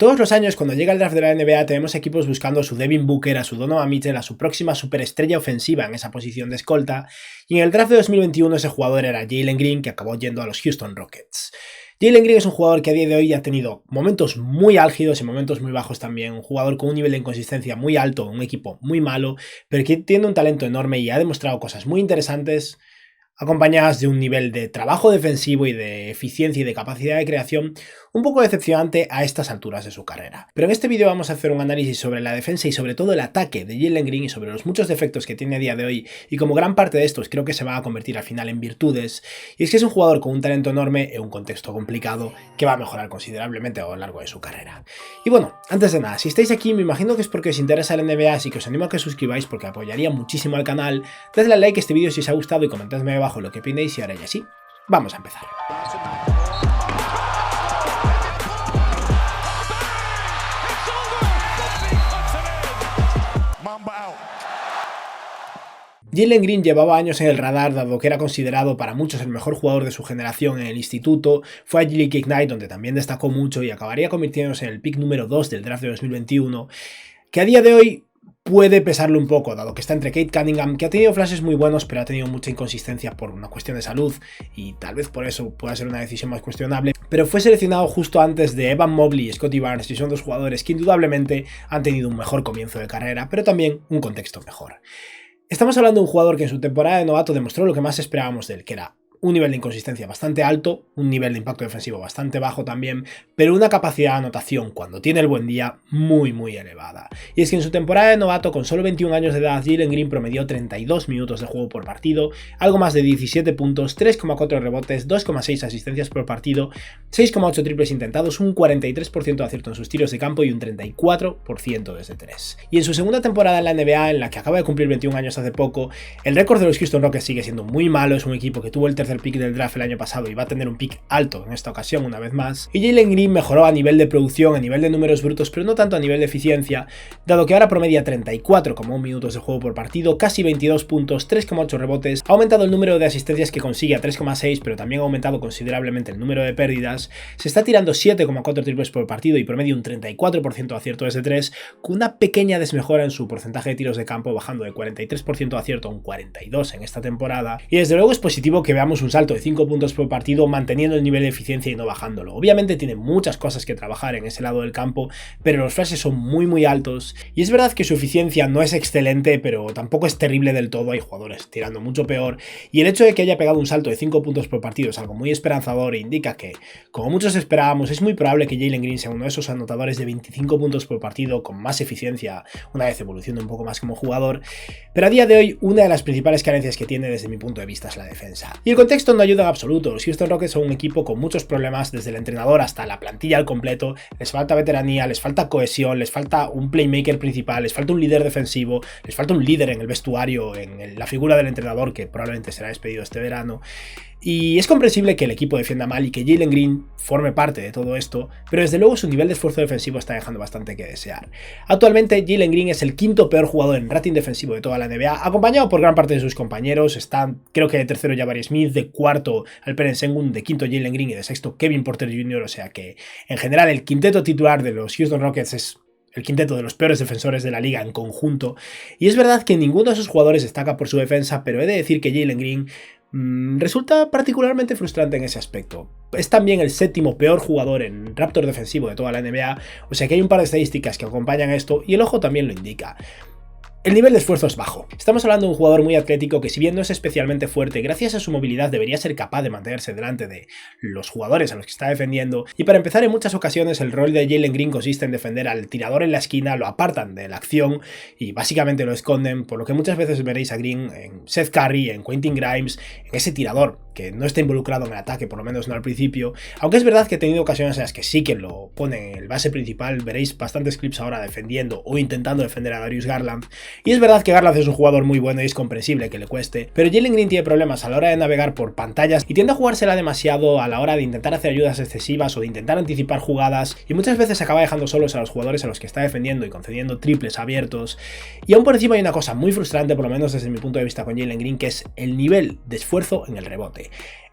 Todos los años, cuando llega el draft de la NBA, tenemos equipos buscando a su Devin Booker, a su Donovan Mitchell, a su próxima superestrella ofensiva en esa posición de escolta, y en el draft de 2021 ese jugador era Jalen Green, que acabó yendo a los Houston Rockets. Jalen Green es un jugador que a día de hoy ha tenido momentos muy álgidos y momentos muy bajos también, un jugador con un nivel de inconsistencia muy alto, un equipo muy malo, pero que tiene un talento enorme y ha demostrado cosas muy interesantes, acompañadas de un nivel de trabajo defensivo y de eficiencia y de capacidad de creación un poco decepcionante a estas alturas de su carrera. Pero en este vídeo vamos a hacer un análisis sobre la defensa y sobre todo el ataque de Jalen Green y sobre los muchos defectos que tiene a día de hoy, y como gran parte de estos creo que se van a convertir al final en virtudes, y es que es un jugador con un talento enorme en un contexto complicado que va a mejorar considerablemente a lo largo de su carrera. Y bueno, antes de nada, si estáis aquí me imagino que es porque os interesa el NBA, así que os animo a que os suscribáis porque apoyaría muchísimo al canal. Dadle al like a este vídeo si os ha gustado y comentadme abajo lo que opináis, y ahora ya sí, vamos a empezar. Jalen Green llevaba años en el radar, dado que era considerado para muchos el mejor jugador de su generación en el instituto, fue a G-League Ignite donde también destacó mucho y acabaría convirtiéndose en el pick número 2 del draft de 2021, que a día de hoy puede pesarle un poco, dado que está entre Cade Cunningham, que ha tenido flashes muy buenos, pero ha tenido mucha inconsistencia por una cuestión de salud, y tal vez por eso pueda ser una decisión más cuestionable, pero fue seleccionado justo antes de Evan Mobley y Scottie Barnes, y son dos jugadores que indudablemente han tenido un mejor comienzo de carrera, pero también un contexto mejor. Estamos hablando de un jugador que en su temporada de novato demostró lo que más esperábamos de él, que era un nivel de inconsistencia bastante alto, un nivel de impacto defensivo bastante bajo también, pero una capacidad de anotación cuando tiene el buen día muy elevada. Y es que en su temporada de novato, con solo 21 años de edad, Jalen Green promedió 32 minutos de juego por partido, algo más de 17 puntos, 3,4 rebotes, 2,6 asistencias por partido, 6,8 triples intentados, un 43% de acierto en sus tiros de campo y un 34% desde 3. Y en su segunda temporada en la NBA, en la que acaba de cumplir 21 años hace poco, el récord de los Houston Rockets sigue siendo muy malo, es un equipo que tuvo el tercer pick del draft el año pasado y va a tener un pick alto en esta ocasión una vez más, y Jalen Green mejoró a nivel de producción, a nivel de números brutos, pero no tanto a nivel de eficiencia, dado que ahora promedia 34,1 minutos de juego por partido, casi 22 puntos, 3,8 rebotes, ha aumentado el número de asistencias que consigue a 3,6, pero también ha aumentado considerablemente el número de pérdidas, se está tirando 7,4 triples por partido y promedia un 34% de acierto desde 3, con una pequeña desmejora en su porcentaje de tiros de campo, bajando de 43% de acierto a un 42% en esta temporada, y desde luego es positivo que veamos un salto de 5 puntos por partido manteniendo el nivel de eficiencia y no bajándolo. Obviamente tiene muchas cosas que trabajar en ese lado del campo, pero los flashes son muy altos, y es verdad que su eficiencia no es excelente, pero tampoco es terrible del todo, hay jugadores tirando mucho peor, y el hecho de que haya pegado un salto de 5 puntos por partido es algo muy esperanzador e indica que, como muchos esperábamos, es muy probable que Jalen Green sea uno de esos anotadores de 25 puntos por partido con más eficiencia una vez evolucione un poco más como jugador, pero a día de hoy una de las principales carencias que tiene desde mi punto de vista es la defensa. Y el contexto no ayuda en absoluto. Los Houston Rockets son un equipo con muchos problemas, desde el entrenador hasta la plantilla al completo. Les falta veteranía, les falta cohesión, les falta un playmaker principal, les falta un líder defensivo, les falta un líder en el vestuario, en la figura del entrenador, que probablemente será despedido este verano. Y es comprensible que el equipo defienda mal y que Jalen Green forme parte de todo esto, pero desde luego su nivel de esfuerzo defensivo está dejando bastante que desear. Actualmente Jalen Green es el quinto peor jugador en rating defensivo de toda la NBA, acompañado por gran parte de sus compañeros. Están, creo que de tercero Jabari Smith, de cuarto Alperen Sengun, de quinto Jalen Green y de sexto Kevin Porter Jr., o sea que en general el quinteto titular de los Houston Rockets es el quinteto de los peores defensores de la liga en conjunto, y es verdad que ninguno de esos jugadores destaca por su defensa, pero he de decir que Jalen Green resulta particularmente frustrante en ese aspecto. Es también el séptimo peor jugador en Raptor defensivo de toda la NBA, o sea que hay un par de estadísticas que acompañan esto y el ojo también lo indica. El nivel de esfuerzo es bajo. Estamos hablando de un jugador muy atlético que, si bien no es especialmente fuerte, gracias a su movilidad debería ser capaz de mantenerse delante de los jugadores a los que está defendiendo, y para empezar, en muchas ocasiones el rol de Jalen Green consiste en defender al tirador en la esquina, lo apartan de la acción y básicamente lo esconden, por lo que muchas veces veréis a Green en Seth Curry, en Quentin Grimes, en ese tirador que no está involucrado en el ataque, por lo menos no al principio, aunque es verdad que he tenido ocasiones en las que sí que lo pone en el base principal. Veréis bastantes clips ahora defendiendo o intentando defender a Darius Garland. Y es verdad que Garland es un jugador muy bueno y es comprensible que le cueste, pero Jalen Green tiene problemas a la hora de navegar por pantallas y tiende a jugársela demasiado a la hora de intentar hacer ayudas excesivas o de intentar anticipar jugadas, y muchas veces acaba dejando solos a los jugadores a los que está defendiendo y concediendo triples abiertos. Y aún por encima hay una cosa muy frustrante, por lo menos desde mi punto de vista con Jalen Green, que es el nivel de esfuerzo en el rebote.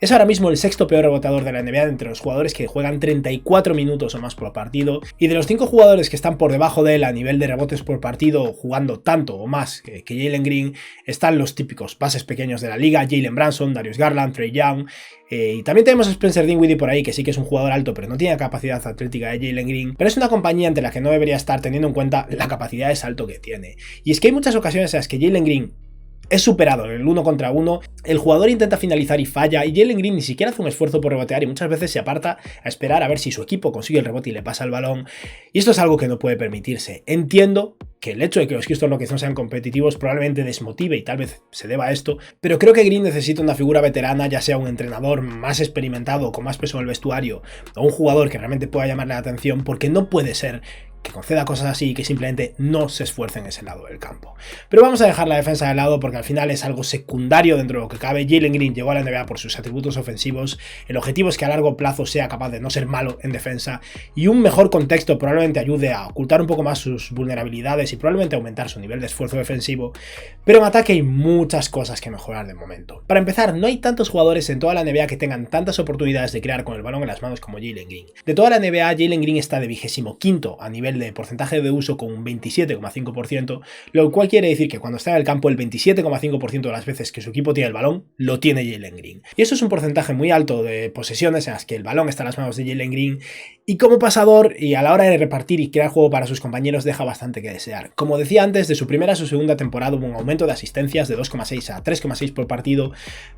Es ahora mismo el sexto peor reboteador de la NBA entre los jugadores que juegan 34 minutos o más por partido, y de los 5 jugadores que están por debajo de él a nivel de rebotes por partido jugando tanto o más que Jalen Green, están los típicos bases pequeños de la liga, Jalen Brunson, Darius Garland, Trae Young, y también tenemos a Spencer Dinwiddie por ahí, que sí que es un jugador alto, pero no tiene la capacidad atlética de Jalen Green, pero es una compañía entre la que no debería estar teniendo en cuenta la capacidad de salto que tiene. Y es que hay muchas ocasiones en las que Jalen Green es superado en el 1 contra 1, el jugador intenta finalizar y falla, y Jalen Green ni siquiera hace un esfuerzo por rebotear y muchas veces se aparta a esperar a ver si su equipo consigue el rebote y le pasa el balón, y esto es algo que no puede permitirse. Entiendo que el hecho de que los Houston Rockets no sean competitivos probablemente desmotive y tal vez se deba a esto, pero creo que Green necesita una figura veterana, ya sea un entrenador más experimentado, con más peso en el vestuario, o un jugador que realmente pueda llamarle la atención, porque no puede ser que conceda cosas así y que simplemente no se esfuerce en ese lado del campo. Pero vamos a dejar la defensa de lado porque al final es algo secundario dentro de lo que cabe. Jalen Green llegó a la NBA por sus atributos ofensivos, el objetivo es que a largo plazo sea capaz de no ser malo en defensa, y un mejor contexto probablemente ayude a ocultar un poco más sus vulnerabilidades y probablemente aumentar su nivel de esfuerzo defensivo, pero en ataque hay muchas cosas que mejorar de momento. Para empezar, no hay tantos jugadores en toda la NBA que tengan tantas oportunidades de crear con el balón en las manos como Jalen Green. De toda la NBA, Jalen Green está de 25º a nivel de porcentaje de uso con un 27,5%, lo cual quiere decir que cuando está en el campo el 27,5% de las veces que su equipo tiene el balón, lo tiene Jalen Green. Y eso es un porcentaje muy alto de posesiones en las que el balón está en las manos de Jalen Green, y como pasador y a la hora de repartir y crear juego para sus compañeros deja bastante que desear. Como decía antes, de su primera a su segunda temporada hubo un aumento de asistencias de 2,6 a 3,6 por partido,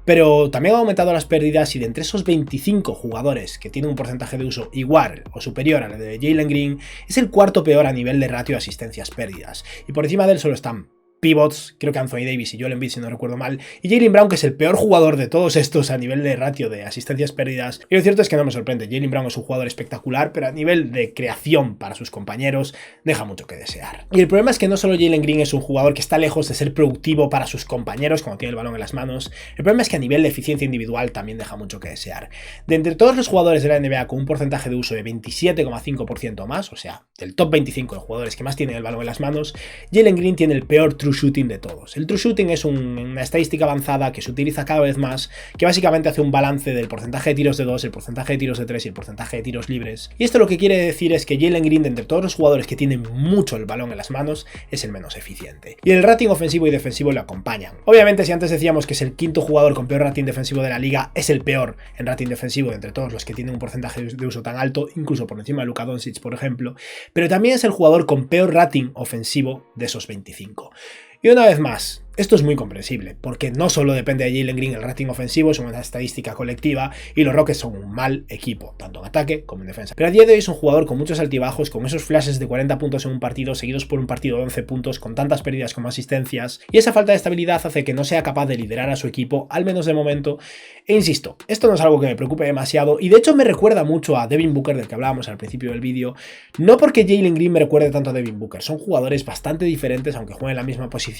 pero también ha aumentado las pérdidas, y de entre esos 25 jugadores que tienen un porcentaje de uso igual o superior al de Jalen Green, es el cuarto peor a nivel de ratio de asistencias pérdidas, y por encima de él solo están pivots, creo que Anthony Davis y Joel Embiid si no recuerdo mal, y Jaylen Brown, que es el peor jugador de todos estos a nivel de ratio de asistencias pérdidas. Y lo cierto es que no me sorprende, Jaylen Brown es un jugador espectacular, pero a nivel de creación para sus compañeros deja mucho que desear. Y el problema es que no solo Jalen Green es un jugador que está lejos de ser productivo para sus compañeros cuando tiene el balón en las manos, el problema es que a nivel de eficiencia individual también deja mucho que desear. De entre todos los jugadores de la NBA con un porcentaje de uso de 27,5% o más, o sea, del top 25 de jugadores que más tienen el balón en las manos, Jalen Green tiene el peor true shooting de todos. El true shooting es una estadística avanzada que se utiliza cada vez más, que básicamente hace un balance del porcentaje de tiros de 2, el porcentaje de tiros de 3 y el porcentaje de tiros libres. Y esto lo que quiere decir es que Jalen Green, de entre todos los jugadores que tienen mucho el balón en las manos, es el menos eficiente. Y el rating ofensivo y defensivo lo acompañan. Obviamente, si antes decíamos que es el quinto jugador con peor rating defensivo de la liga, es el peor en rating defensivo de entre todos los que tienen un porcentaje de uso tan alto, incluso por encima de Luka Doncic, por ejemplo, pero también es el jugador con peor rating ofensivo de esos 25. Y una vez más, esto es muy comprensible, porque no solo depende de Jalen Green el rating ofensivo, es una estadística colectiva y los Rockets son un mal equipo, tanto en ataque como en defensa. Pero a día de hoy es un jugador con muchos altibajos, con esos flashes de 40 puntos en un partido, seguidos por un partido de 11 puntos, con tantas pérdidas como asistencias, y esa falta de estabilidad hace que no sea capaz de liderar a su equipo, al menos de momento. E insisto, esto no es algo que me preocupe demasiado, y de hecho me recuerda mucho a Devin Booker, del que hablábamos al principio del vídeo, no porque Jalen Green me recuerde tanto a Devin Booker, son jugadores bastante diferentes, aunque jueguen en la misma posición,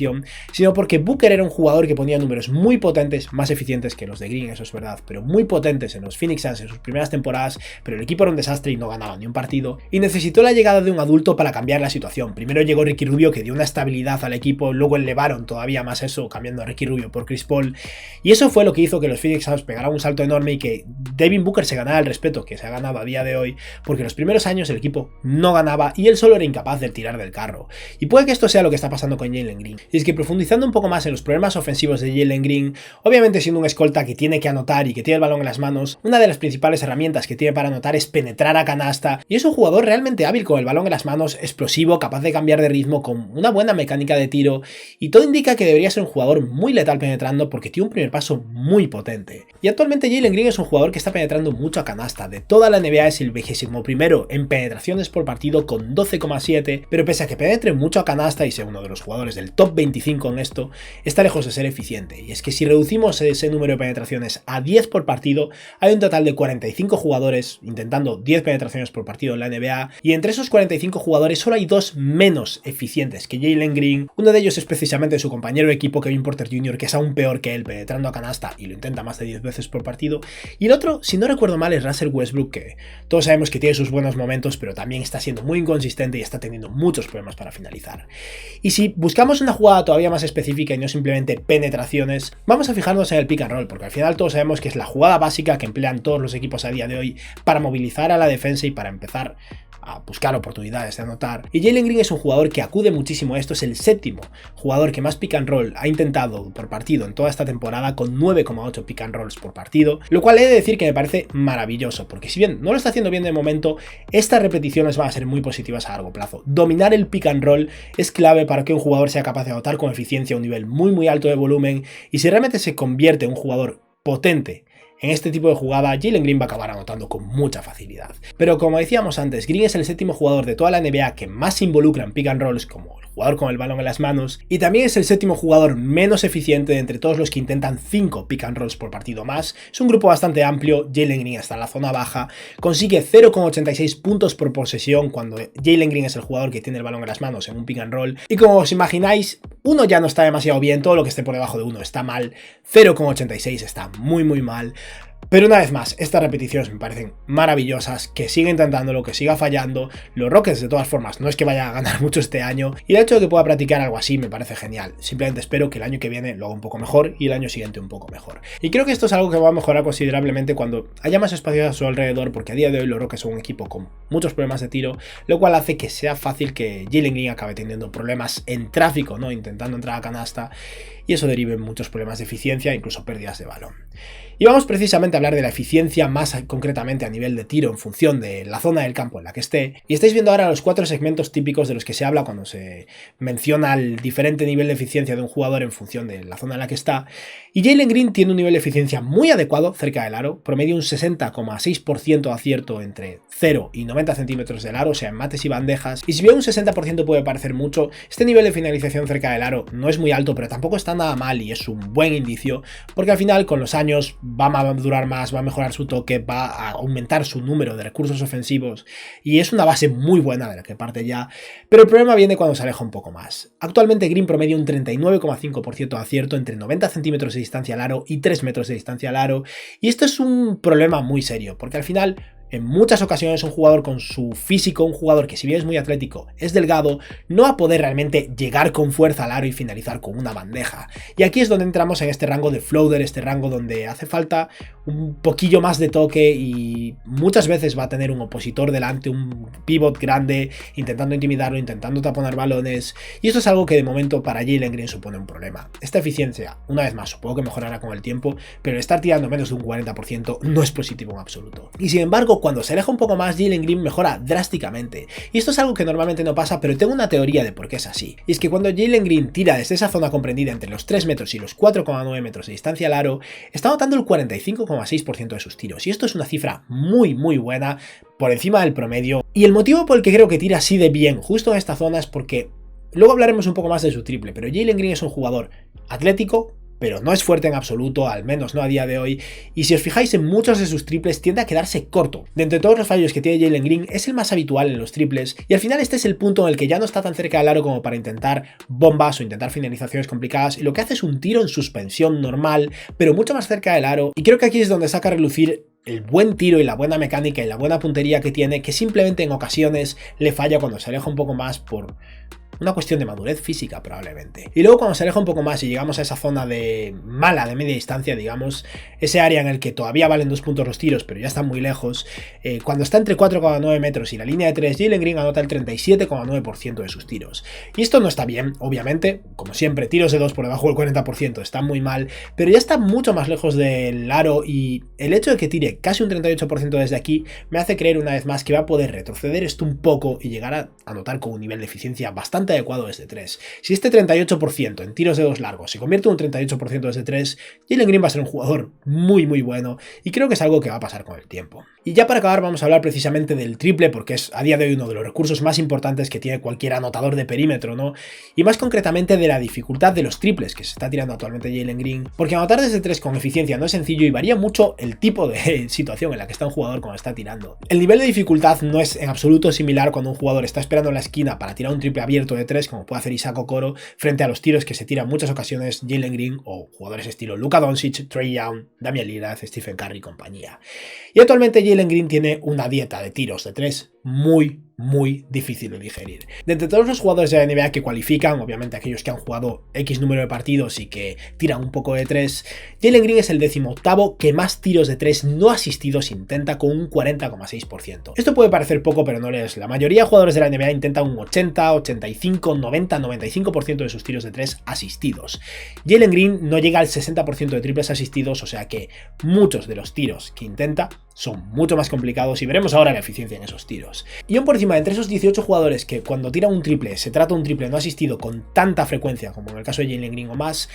sino porque Booker era un jugador que ponía números muy potentes, más eficientes que los de Green, eso es verdad, pero muy potentes en los Phoenix Suns en sus primeras temporadas, pero el equipo era un desastre y no ganaba ni un partido, y necesitó la llegada de un adulto para cambiar la situación. Primero llegó Ricky Rubio, que dio una estabilidad al equipo, luego elevaron todavía más eso, cambiando a Ricky Rubio por Chris Paul, y eso fue lo que hizo que los Phoenix Suns pegaran un salto enorme y que Devin Booker se ganara el respeto que se ha ganado a día de hoy, porque los primeros años el equipo no ganaba y él solo era incapaz de tirar del carro. Y puede que esto sea lo que está pasando con Jalen Green. Y es que profundizando un poco más en los problemas ofensivos de Jalen Green, obviamente siendo un escolta que tiene que anotar y que tiene el balón en las manos, una de las principales herramientas que tiene para anotar es penetrar a canasta, y es un jugador realmente hábil con el balón en las manos, explosivo, capaz de cambiar de ritmo, con una buena mecánica de tiro, y todo indica que debería ser un jugador muy letal penetrando porque tiene un primer paso muy potente. Y actualmente Jalen Green es un jugador que está penetrando mucho a canasta, de toda la NBA es el 21º en penetraciones por partido con 12,7, pero pese a que penetre mucho a canasta y sea uno de los jugadores del top 25 en esto, está lejos de ser eficiente. Y es que si reducimos ese número de penetraciones a 10 por partido, hay un total de 45 jugadores intentando 10 penetraciones por partido en la NBA, y entre esos 45 jugadores solo hay 2 menos eficientes que Jalen Green. Uno de ellos es precisamente su compañero de equipo Kevin Porter Jr., que es aún peor que él penetrando a canasta y lo intenta más de 10 veces por partido, y el otro, si no recuerdo mal, es Russell Westbrook, que todos sabemos que tiene sus buenos momentos, pero también está siendo muy inconsistente y está teniendo muchos problemas para finalizar. Y si buscamos una jugada todavía más específica específica y no simplemente penetraciones, vamos a fijarnos en el pick and roll, porque al final todos sabemos que es la jugada básica que emplean todos los equipos a día de hoy para movilizar a la defensa y para empezar a buscar oportunidades de anotar. Y Jalen Green es un jugador que acude muchísimo a esto, es el séptimo jugador que más pick and roll ha intentado por partido en toda esta temporada, con 9,8 pick and rolls por partido, lo cual he de decir que me parece maravilloso, porque si bien no lo está haciendo bien de momento, estas repeticiones van a ser muy positivas a largo plazo. Dominar el pick and roll es clave para que un jugador sea capaz de anotar con eficiencia a un nivel muy alto de volumen, y si realmente se convierte en un jugador potente en este tipo de jugada, Jalen Green va a acabar anotando con mucha facilidad. Pero como decíamos antes, Green es el séptimo jugador de toda la NBA que más se involucra en pick and rolls, como el jugador con el balón en las manos, y también es el séptimo jugador menos eficiente de entre todos los que intentan 5 pick and rolls por partido más. Es un grupo bastante amplio, Jalen Green está en la zona baja, consigue 0,86 puntos por posesión cuando Jalen Green es el jugador que tiene el balón en las manos en un pick and roll, y como os imagináis, 1 ya no está demasiado bien, todo lo que esté por debajo de 1 está mal, 0,86 está muy mal. Pero una vez más, estas repeticiones me parecen maravillosas, que siga intentándolo, que siga fallando. Los Rockets de todas formas no es que vaya a ganar mucho este año, y el hecho de que pueda practicar algo así me parece genial. Simplemente espero que el año que viene lo haga un poco mejor y el año siguiente un poco mejor. Y creo que esto es algo que va a mejorar considerablemente cuando haya más espacio a su alrededor, porque a día de hoy los Rockets son un equipo con muchos problemas de tiro, lo cual hace que sea fácil que Jalen Green acabe teniendo problemas en tráfico, ¿no? Intentando entrar a canasta, y eso deriva en muchos problemas de eficiencia, incluso pérdidas de balón. Y vamos precisamente a hablar de la eficiencia más concretamente a nivel de tiro en función de la zona del campo en la que esté. Y estáis viendo ahora los 4 segmentos típicos de los que se habla cuando se menciona el diferente nivel de eficiencia de un jugador en función de la zona en la que está. Y Jalen Green tiene un nivel de eficiencia muy adecuado cerca del aro, promedio un 60,6% de acierto entre 0 y 90 centímetros del aro, o sea, en mates y bandejas. Y si bien un 60% puede parecer mucho, este nivel de finalización cerca del aro no es muy alto, pero tampoco está nada mal y es un buen indicio, porque al final con los años va a madurar más, va a mejorar su toque, va a aumentar su número de recursos ofensivos, y es una base muy buena de la que parte ya, pero el problema viene cuando se aleja un poco más. Actualmente Green promedia un 39,5% de acierto entre 90 centímetros de distancia al aro y 3 metros de distancia al aro, y esto es un problema muy serio, porque al final en muchas ocasiones un jugador con su físico, un jugador que si bien es muy atlético, es delgado, no va a poder realmente llegar con fuerza al aro y finalizar con una bandeja. Y aquí es donde entramos en este rango de floater, este rango donde hace falta un poquillo más de toque y muchas veces va a tener un opositor delante, un pivot grande, intentando intimidarlo, intentando taponar balones, y esto es algo que de momento para Jalen Green supone un problema. Esta eficiencia, una vez más, supongo que mejorará con el tiempo, pero estar tirando menos de un 40% no es positivo en absoluto. Y sin embargo, cuando se aleja un poco más, Jalen Green mejora drásticamente. Y esto es algo que normalmente no pasa, pero tengo una teoría de por qué es así. Y es que cuando Jalen Green tira desde esa zona comprendida entre los 3 metros y los 4,9 metros de distancia al aro, está anotando el 45,6% de sus tiros. Y esto es una cifra muy buena, por encima del promedio. Y el motivo por el que creo que tira así de bien justo en esta zona es porque luego hablaremos un poco más de su triple, pero Jalen Green es un jugador atlético, pero no es fuerte en absoluto, al menos no a día de hoy, y si os fijáis en muchos de sus triples tiende a quedarse corto. De entre todos los fallos que tiene Jalen Green es el más habitual en los triples, y al final este es el punto en el que ya no está tan cerca del aro como para intentar bombas o intentar finalizaciones complicadas, y lo que hace es un tiro en suspensión normal, pero mucho más cerca del aro, y creo que aquí es donde saca a relucir el buen tiro y la buena mecánica y la buena puntería que tiene, que simplemente en ocasiones le falla cuando se aleja un poco más por una cuestión de madurez física probablemente. Y luego cuando se aleja un poco más y llegamos a esa zona de mala, de media distancia, digamos, ese área en el que todavía valen 2 puntos los tiros, pero ya están muy lejos, cuando está entre 4,9 metros y la línea de 3, Jalen Green anota el 37,9% de sus tiros. Y esto no está bien, obviamente, como siempre, tiros de 2 por debajo del 40%, está muy mal, pero ya está mucho más lejos del aro, y el hecho de que tire casi un 38% desde aquí me hace creer una vez más que va a poder retroceder esto un poco y llegar a anotar con un nivel de eficiencia bastante adecuado desde 3. Si este 38% en tiros de 2 largos se convierte en un 38% desde 3, Jalen Green va a ser un jugador muy bueno, y creo que es algo que va a pasar con el tiempo. Y ya para acabar vamos a hablar precisamente del triple, porque es a día de hoy uno de los recursos más importantes que tiene cualquier anotador de perímetro, ¿no? Y más concretamente de la dificultad de los triples que se está tirando actualmente Jalen Green, porque anotar desde 3 con eficiencia no es sencillo y varía mucho el tipo de situación en la que está un jugador cuando está tirando. El nivel de dificultad no es en absoluto similar cuando un jugador está esperando en la esquina para tirar un triple abierto de 3, como puede hacer Isaac Okoro, frente a los tiros que se tiran en muchas ocasiones Jalen Green o jugadores estilo Luka Doncic, Trae Young, Damian Lillard, Stephen Curry y compañía. Y actualmente Jalen Green tiene una dieta de tiros de 3 muy muy difícil de digerir. De entre todos los jugadores de la NBA que cualifican, obviamente aquellos que han jugado X número de partidos y que tiran un poco de 3, Jalen Green es el 18º que más tiros de 3 no asistidos intenta, con un 40,6%. Esto puede parecer poco, pero no lo es. La mayoría de jugadores de la NBA intentan un 80, 85, 90, 95% de sus tiros de 3 asistidos. Jalen Green no llega al 60% de triples asistidos, o sea que muchos de los tiros que intenta son mucho más complicados y veremos ahora la eficiencia en esos tiros. Y aún por encima, entre esos 18 jugadores que cuando tiran un triple, se trata de un triple no asistido con tanta frecuencia como en el caso de Jalen Green o más,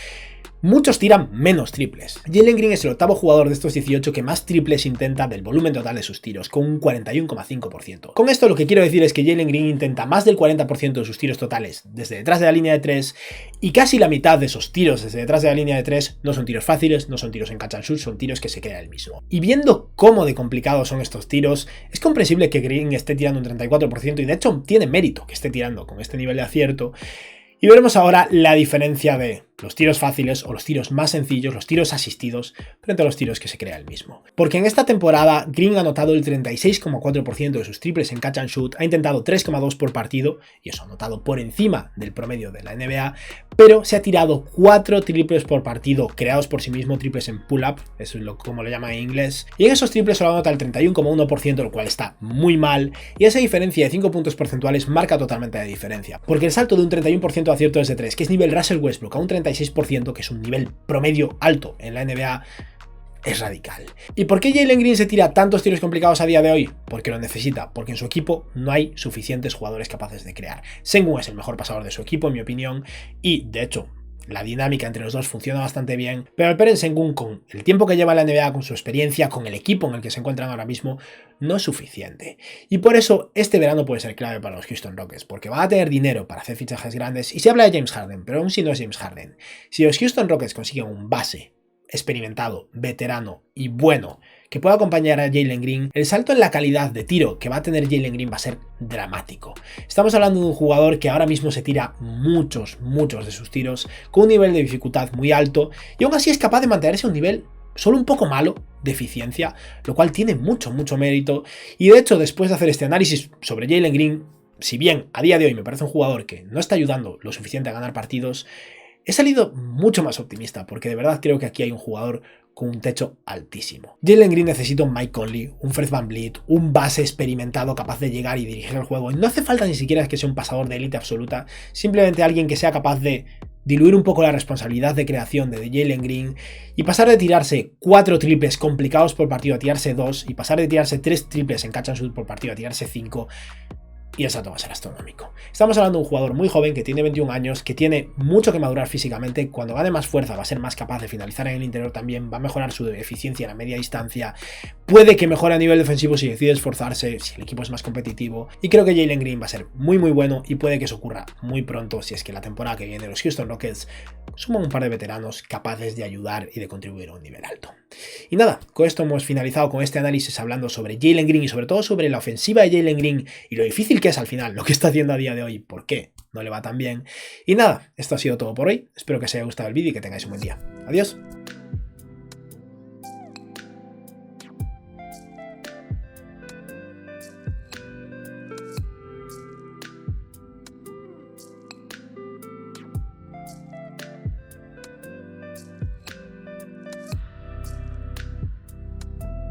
muchos tiran menos triples. Jalen Green es el 8º jugador de estos 18 que más triples intenta del volumen total de sus tiros, con un 41,5%. Con esto lo que quiero decir es que Jalen Green intenta más del 40% de sus tiros totales desde detrás de la línea de 3 y casi la mitad de esos tiros desde detrás de la línea de 3 no son tiros fáciles, no son tiros en catch and shoot, son tiros que se crea él mismo. Y viendo cómo de complicados son estos tiros, es comprensible que Green esté tirando un 34% y de hecho tiene mérito que esté tirando con este nivel de acierto. Y veremos ahora la diferencia de los tiros fáciles o los tiros más sencillos, los tiros asistidos, frente a los tiros que se crea él mismo. Porque en esta temporada Green ha anotado el 36,4% de sus triples en catch and shoot, ha intentado 3,2 por partido, y eso ha anotado por encima del promedio de la NBA, pero se ha tirado 4 triples por partido creados por sí mismo, triples en pull-up, eso es como lo llaman en inglés, y en esos triples solo anota el 31,1%, lo cual está muy mal, y esa diferencia de 5 puntos porcentuales marca totalmente la diferencia, porque el salto de un 31% de acierto desde 3, que es nivel Russell Westbrook, a un 36%, que es un nivel promedio alto en la NBA, es radical. ¿Y por qué Jalen Green se tira tantos tiros complicados a día de hoy? Porque lo necesita, porque en su equipo no hay suficientes jugadores capaces de crear. Sengun es el mejor pasador de su equipo, en mi opinión, y de hecho la dinámica entre los dos funciona bastante bien, pero Alperen Sengun, con el tiempo que lleva en la NBA, con su experiencia, con el equipo en el que se encuentran ahora mismo, no es suficiente. Y por eso este verano puede ser clave para los Houston Rockets, porque van a tener dinero para hacer fichajes grandes, y se habla de James Harden, pero aún si no es James Harden, si los Houston Rockets consiguen un base experimentado, veterano y bueno que pueda acompañar a Jalen Green, el salto en la calidad de tiro que va a tener Jalen Green va a ser dramático. Estamos hablando de un jugador que ahora mismo se tira muchos de sus tiros con un nivel de dificultad muy alto y aún así es capaz de mantenerse a un nivel solo un poco malo de eficiencia, lo cual tiene mucho mérito. Y de hecho, después de hacer este análisis sobre Jalen Green, si bien a día de hoy me parece un jugador que no está ayudando lo suficiente a ganar partidos, he salido mucho más optimista, porque de verdad creo que aquí hay un jugador con un techo altísimo. Jalen Green necesita un Mike Conley, un Fred VanVleet, un base experimentado capaz de llegar y dirigir el juego. Y no hace falta ni siquiera que sea un pasador de élite absoluta, simplemente alguien que sea capaz de diluir un poco la responsabilidad de creación de Jalen Green y pasar de tirarse 4 triples complicados por partido a tirarse 2 y pasar de tirarse 3 triples en catch and shoot por partido a tirarse 5. Y el salto va a ser astronómico. Estamos hablando de un jugador muy joven que tiene 21 años, que tiene mucho que madurar físicamente. Cuando gane más fuerza va a ser más capaz de finalizar en el interior también, va a mejorar su eficiencia en la media distancia, puede que mejore a nivel defensivo si decide esforzarse, si el equipo es más competitivo, y creo que Jalen Green va a ser muy bueno y puede que eso ocurra muy pronto si es que la temporada que viene los Houston Rockets suman un par de veteranos capaces de ayudar y de contribuir a un nivel alto. Y nada, con esto hemos finalizado con este análisis hablando sobre Jalen Green y sobre todo sobre la ofensiva de Jalen Green y lo difícil que es al final lo que está haciendo a día de hoy, por qué no le va tan bien. Y nada, esto ha sido todo por hoy, espero que os haya gustado el vídeo y que tengáis un buen día. Adiós.